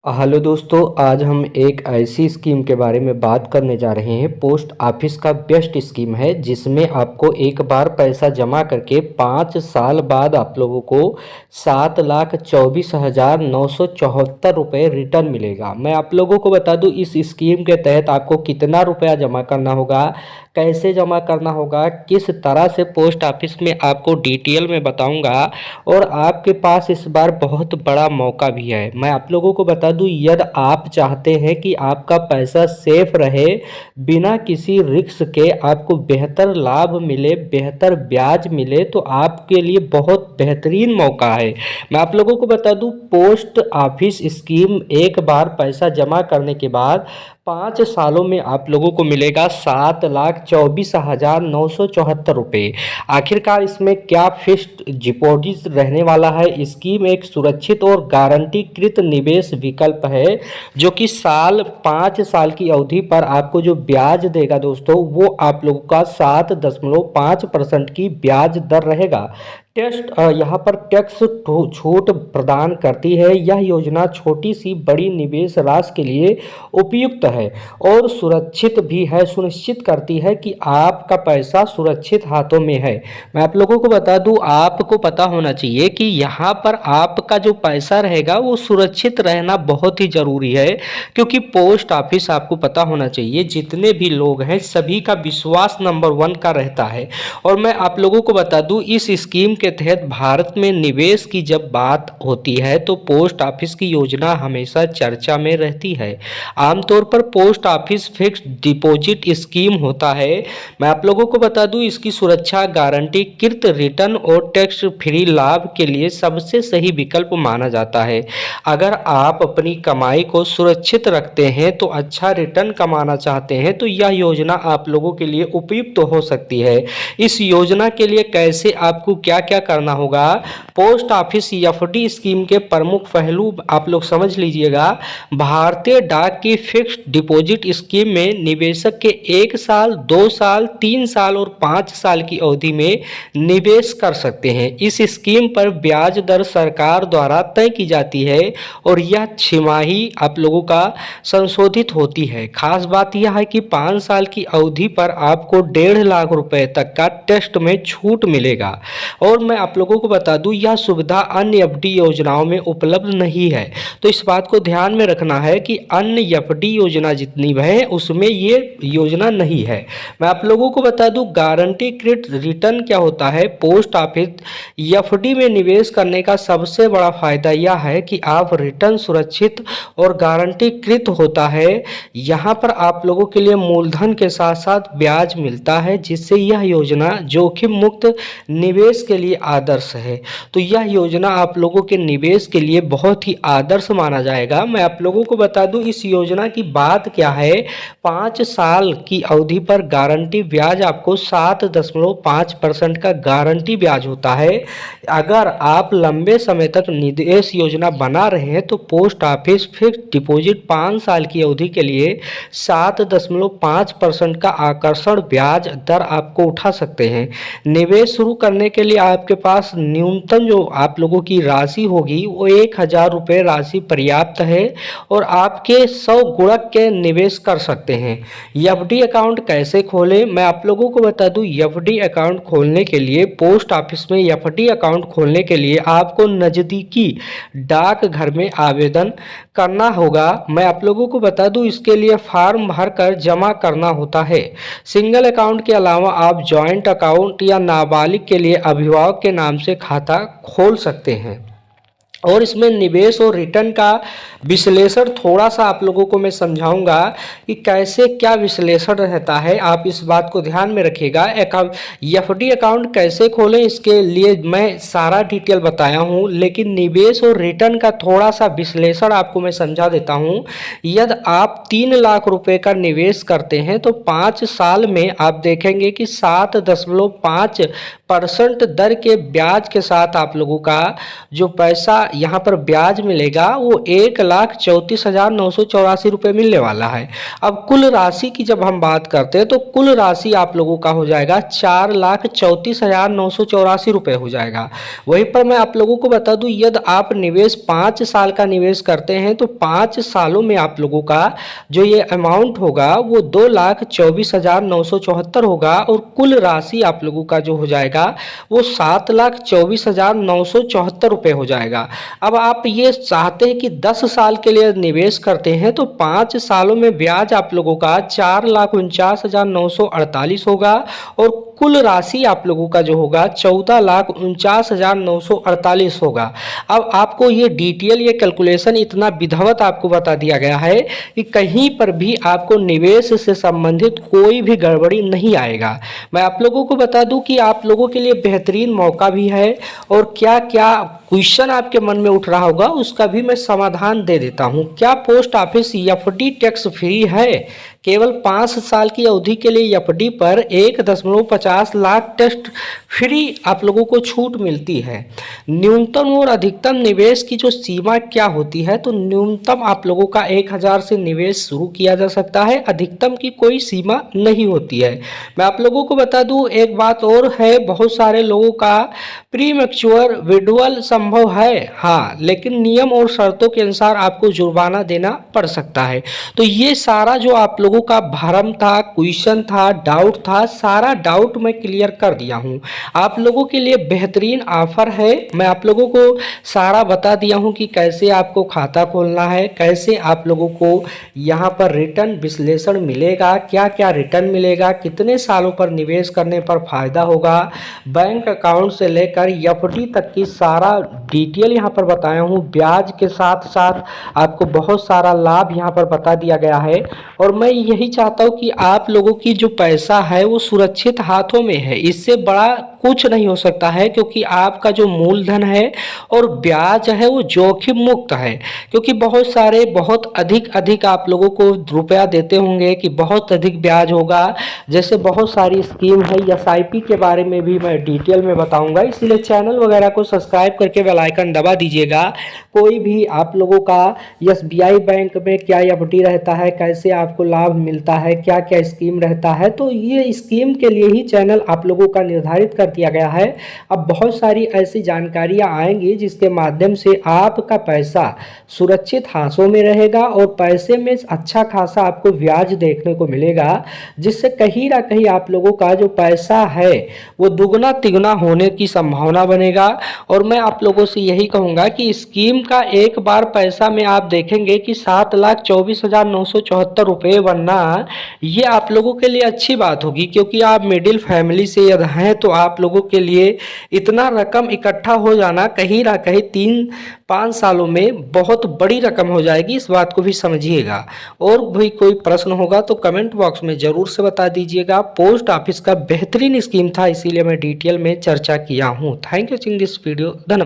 Hello दोस्तों, आज हम एक ऐसी स्कीम के बारे में बात करने जा रहे हैं। पोस्ट ऑफिस का बेस्ट स्कीम है जिसमें आपको एक बार पैसा जमा करके 5 साल बाद आप लोगों को 7,24,974 रुपये रिटर्न मिलेगा। मैं आप लोगों को बता दूं, इस स्कीम के तहत आपको कितना रुपया जमा करना होगा, कैसे जमा करना होगा, किस तरह से पोस्ट ऑफिस में आपको डिटेल में बताऊंगा। और आपके पास इस बार बहुत बड़ा मौका भी है। मैं आप लोगों को बता दूं, यदि आप चाहते हैं कि आपका पैसा सेफ रहे, बिना किसी रिस्क के आपको बेहतर लाभ मिले, बेहतर ब्याज मिले, तो आपके लिए बहुत बेहतरीन मौका है। मैं आप लोगों को बता दूं, पोस्ट ऑफिस स्कीम एक बार पैसा जमा करने के बाद 5 सालों में आप लोगों को मिलेगा 7,24,974 रुपये। आखिरकार इसमें क्या फिक्स्ड डिपॉजिट रहने वाला है। स्कीम एक सुरक्षित और गारंटीकृत निवेश विकल्प है जो कि 5 साल की अवधि पर आपको जो ब्याज देगा दोस्तों, वो आप लोगों का 7.5% की ब्याज दर रहेगा। यहाँ पर टैक्स छूट प्रदान करती है। यह योजना छोटी सी बड़ी निवेश राशि के लिए उपयुक्त है और सुरक्षित भी है, सुनिश्चित करती है कि आपका पैसा सुरक्षित हाथों में है। मैं आप लोगों को बता दूं, आपको पता होना चाहिए कि यहाँ पर आपका जो पैसा रहेगा वो सुरक्षित रहना बहुत ही ज़रूरी है, क्योंकि पोस्ट ऑफिस आपको पता होना चाहिए जितने भी लोग हैं सभी का विश्वास नंबर 1 का रहता है। और मैं आप लोगों को बता दूं, इस स्कीम के तहत भारत में निवेश की जब बात होती है तो पोस्ट ऑफिस की योजना हमेशा चर्चा में रहती है। आमतौर पर post office fixed deposit scheme होता है। मैं आप लोगों को बता दूं, इसकी सुरक्षा, गारंटीकृत रिटर्न और टैक्स फ्री लाभ के लिए सबसे सही विकल्प माना जाता है। अगर आप अपनी कमाई को सुरक्षित रखते हैं तो अच्छा रिटर्न कमाना चाहते हैं तो यह योजना आप लोगों के लिए उपयुक्त हो सकती है। इस योजना के लिए कैसे आपको क्या क्या करना होगा, पोस्ट ऑफिस एफडी स्कीम के प्रमुख पहलू आप लोग समझ लीजिएगा। भारतीय डाक की फिक्स्ड डिपॉजिट स्कीम में निवेशक के 1 साल, 2 साल, 3 साल और 5 साल की अवधि में निवेश कर सकते हैं। इस स्कीम पर ब्याज दर सरकार द्वारा तय की जाती है और यह छमाही आप लोगों का संशोधित होती है। खास बात यह है कि 5 साल की अवधि पर आपको 1.5 लाख रुपए तक का टेस्ट में छूट मिलेगा। और मैं आप लोगों को बता दूं, यह सुविधा अन्य एफडी योजनाओं में उपलब्ध नहीं है, तो इस बात को ध्यान में रखना है कि अन्य एफडी योजना जितनी है उसमें ये योजना नहीं है। मैं आप लोगों को बता दूं, गारंटीकृत रिटर्न क्या होता है। पोस्ट ऑफिस एफडी में निवेश करने का सबसे बड़ा फायदा यह है कि आप रिटर्न सुरक्षित और गारंटीकृत होता है। यहाँ पर आप लोगों के लिए मूलधन के साथ साथ ब्याज मिलता है, जिससे यह योजना जोखिम मुक्त निवेश के लिए आदर्श है। तो यह योजना आप लोगों के निवेश के लिए बहुत ही आदर्श माना जाएगा। मैं आप लोगों को बता दूं, इस योजना की बात क्या है। 5 साल की अवधि पर गारंटी ब्याज आपको 7.5% का गारंटी ब्याज होता है। अगर आप लंबे समय तक निवेश योजना बना रहे हैं तो पोस्ट ऑफिस फिक्स्ड डिपॉजिट 5 साल की अवधि के लिए 7.5% का आकर्षण ब्याज दर आपको उठा सकते हैं। निवेश शुरू करने के लिए आपके पास न्यूनतम जो आप लोगों की राशि होगी वो 1,000 रुपये राशि पर्याप्त है और आपके 100 गुणक के निवेश कर सकते हैं। एफडी अकाउंट कैसे खोलें, मैं आप लोगों को बता दूं, एफडी अकाउंट खोलने के लिए पोस्ट ऑफिस में एफडी अकाउंट खोलने के लिए आपको नज़दीकी डाक घर में आवेदन करना होगा। मैं आप लोगों को बता दूं, इसके लिए फॉर्म भरकर जमा करना होता है। सिंगल अकाउंट के अलावा आप जॉइंट अकाउंट या नाबालिग के लिए अभिभावक के नाम से खाता खोल सकते हैं। और इसमें निवेश और रिटर्न का विश्लेषण थोड़ा सा आप लोगों को मैं समझाऊंगा कि कैसे क्या विश्लेषण रहता है। आप इस बात को ध्यान में रखिएगा। एफडी अकाउंट कैसे खोलें इसके लिए मैं सारा डिटेल बताया हूं, लेकिन निवेश और रिटर्न का थोड़ा सा विश्लेषण आपको मैं समझा देता हूं। यदि आप 3 लाख रुपए का निवेश करते हैं तो 5 साल में आप देखेंगे कि 7.5% दर के ब्याज के साथ आप लोगों का जो पैसा यहाँ पर ब्याज मिलेगा वो 1,34,984 रुपये मिलने वाला है। अब कुल राशि की जब हम बात करते हैं तो कुल राशि आप लोगों का हो जाएगा 4,34,984 रुपये हो जाएगा। वहीं पर मैं आप लोगों को बता दूं, यदि आप निवेश 5 साल का निवेश करते हैं तो 5 सालों में आप लोगों का जो ये अमाउंट होगा वो 2,24,974 होगा और कुल राशि आप लोगों का जो हो जाएगा वो 7,24,974 रुपये हो जाएगा। अब आप ये चाहते हैं कि 10 साल के लिए निवेश करते हैं तो 5 सालों में ब्याज आप लोगों का 4,49,948 होगा और कुल राशि आप लोगों का जो होगा 14,49,948 होगा। अब आपको ये डिटेल ये कैलकुलेशन इतना विधिवत आपको बता दिया गया है कि कहीं पर भी आपको निवेश से संबंधित कोई भी गड़बड़ी नहीं आएगा। मैं आप लोगों को बता दूं कि आप लोगों के लिए बेहतरीन मौका भी है और क्या क्या क्वेश्चन आपके मन में उठ रहा होगा उसका भी मैं समाधान दे देता हूं। क्या post office FD tax free है? केवल 5 साल की अवधि के लिए एफडी पर 1.50 लाख टैक्स फ्री आप लोगों को छूट मिलती है। न्यूनतम और अधिकतम निवेश की जो सीमा क्या होती है, तो न्यूनतम आप लोगों का 1,000 से निवेश शुरू किया जा सकता है, अधिकतम की कोई सीमा नहीं होती है। मैं आप लोगों को बता दूं एक बात और है, बहुत सारे लोगों का प्री मैच्योर विड्रॉल संभव है, हाँ, लेकिन नियम और शर्तों के अनुसार आपको जुर्माना देना पड़ सकता है। तो ये सारा जो आप लोगों का भरम था, क्वेश्चन था, डाउट था, सारा डाउट मैं क्लियर कर दिया हूँ। आप लोगों के लिए बेहतरीन ऑफर है। मैं आप लोगों को सारा बता दिया हूँ कि कैसे आपको खाता खोलना है, कैसे आप लोगों को यहाँ पर रिटर्न विश्लेषण मिलेगा, क्या क्या रिटर्न मिलेगा, कितने सालों पर निवेश करने पर फायदा होगा, बैंक अकाउंट से लेकर एफडी तक की सारा डिटेल यहाँ पर बताया हूँ। ब्याज के साथ साथ आपको बहुत सारा लाभ यहाँ पर बता दिया गया है और मैं यही चाहता हूँ कि आप लोगों की जो पैसा है वो सुरक्षित हाथों में है। इससे बड़ा कुछ नहीं हो सकता है, क्योंकि आपका जो मूलधन है और ब्याज है वो जोखिम मुक्त है। क्योंकि बहुत सारे बहुत अधिक आप लोगों को रुपया देते होंगे कि बहुत अधिक ब्याज होगा, जैसे बहुत सारी स्कीम है। एसआईपी के बारे में भी मैं डिटेल में बताऊंगा, इसलिए चैनल वगैरह को सब्सक्राइब करके बेल आइकन दबा दीजिएगा। कोई भी आप लोगों का एसबीआई बैंक में क्या एफडी रहता है, कैसे आपको लाभ मिलता है, क्या क्या स्कीम रहता है, तो ये स्कीम के लिए ही चैनल आप लोगों का निर्धारित कर दिया गया है। अब बहुत सारी ऐसी जानकारियां आएंगी जिसके माध्यम से आपका पैसा सुरक्षित हाथों में रहेगा और पैसे में अच्छा खासा आपको ब्याज देखने को मिलेगा, जिससे कहीं ना कहीं आप लोगों का जो पैसा है वो दुगना तिगुना होने की संभावना बनेगा। और मैं आप लोगों से यही कहूँगा कि स्कीम का एक बार पैसा में आप देखेंगे कि 7,24,974 रुपये बनना, ये आप लोगों के लिए अच्छी बात होगी, क्योंकि आप मिडिल फैमिली से यदि हैं तो आप लोगों के लिए इतना रकम इकट्ठा हो जाना कहीं ना कहीं 3-5 सालों में बहुत बड़ी रकम हो जाएगी, इस बात को भी समझिएगा। और भी कोई प्रश्न होगा तो कमेंट बॉक्स में ज़रूर से बता दीजिएगा। पोस्ट ऑफिस का बेहतरीन स्कीम था, इसीलिए मैं डिटेल में चर्चा किया हूँ। Thank you watching this video. धन्यवाद।